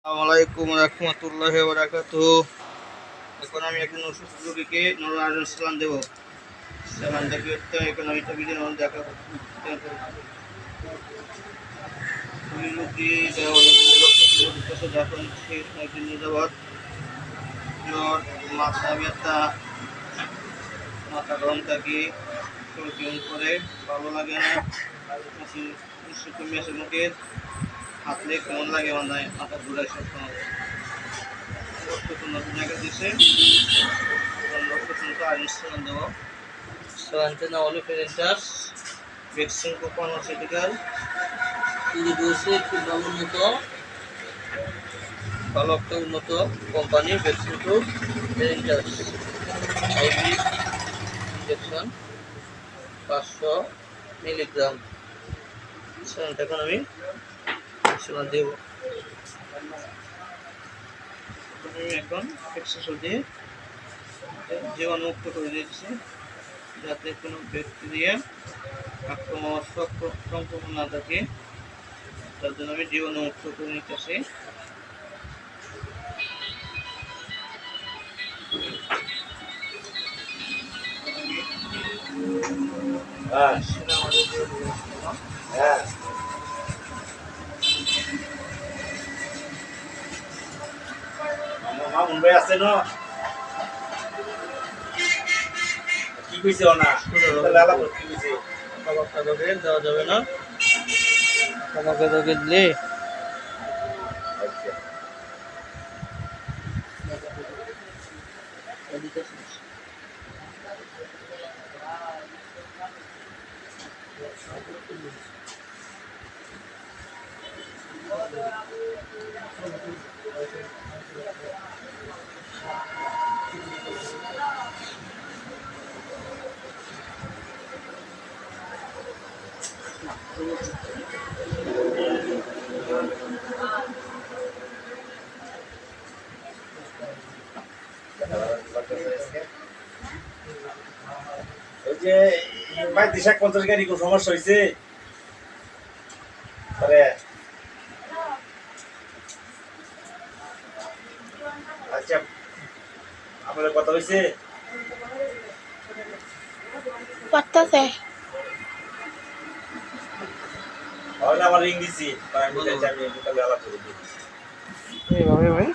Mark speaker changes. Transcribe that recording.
Speaker 1: আসসালামাইকুম রহমতুল্লাহি ওয়া বারাকাতুহু। এখন আমি একজন অসুস্থ রোগীকে নরম সালাম দেবো। সালাম দেখে এখন আমি ছবিতে দেখা রোগী যখন সে একদিন যাবৎ জ্বর, মাথা ব্যথা, মাথা গরম থাকে, সর্দি করে, ভালো লাগে না, মেশে মুখে হাতলে কেমন লাগে মাথা ঘুরায় সবসময় রক্তপূর্ণ জায়গা দিয়েছে রক্তপূর্ণতা আইনস্টাইন দেওয়া সান্টেনা অলিফেরেন্টাস ভ্যাকসিন ফার্মাসিউটিক্যাল তৈরি করেছে একটি ভালো একটা উন্নত কোম্পানি ভ্যাকসিন টু ফেরেন্টাস আইভি ইঞ্জেকশন 500 মিলিগ্রাম। এখন আমি ইনসুলিন দেব। আমি এখন এক্সারসাইজ দিয়ে জীবাণুমুক্ত করে দিচ্ছি যাতে কোনো ব্যাকটেরিয়া সংক্রমণ না থাকে, তার জন্য আমি জীবাণুমুক্ত করে নিতেছি।
Speaker 2: মামুন ভাই আছে না কি কইছে না লালা কি কইছে
Speaker 1: খাবার দেওয়া যাবে না, খাবার দিলে
Speaker 2: ওই যে ভাই 50 গাড়ি কোন সমস্যা হইছে আরে আচ্ছা আপনার কথা হইছে
Speaker 3: করতেছে
Speaker 2: তাহলে আমার ইংরেজি আমি বিকালে আলাপ করে দিই
Speaker 1: এইভাবে ভাই